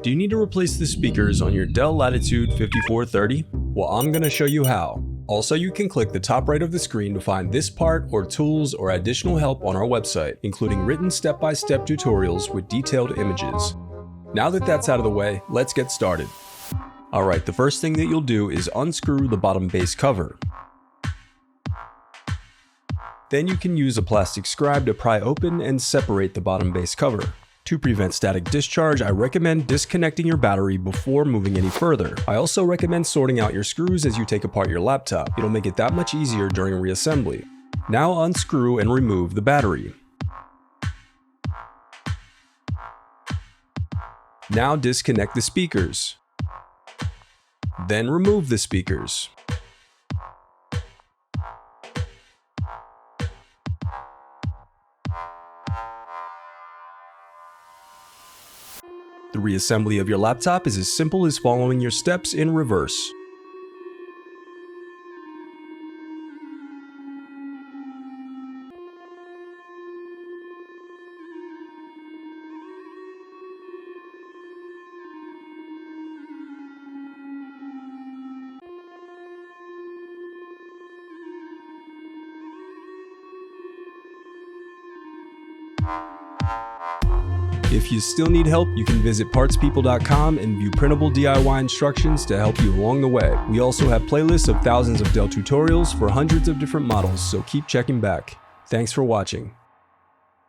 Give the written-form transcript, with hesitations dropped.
Do you need to replace the speakers on your Dell Latitude 5430? Well, I'm going to show you how. Also, you can click the top right of the screen to find this part or tools or additional help on our website, including written step-by-step tutorials with detailed images. Now that that's out of the way, let's get started. Alright, the first thing that you'll do is unscrew the bottom base cover. Then you can use a plastic scribe to pry open and separate the bottom base cover. To prevent static discharge, I recommend disconnecting your battery before moving any further. I also recommend sorting out your screws as you take apart your laptop. It'll make it that much easier during reassembly. Now unscrew and remove the battery. Now disconnect the speakers. Then remove the speakers. The reassembly of your laptop is as simple as following your steps in reverse. If you still need help, you can visit partspeople.com and view printable DIY instructions to help you along the way. We also have playlists of thousands of Dell tutorials for hundreds of different models, so keep checking back. Thanks for watching.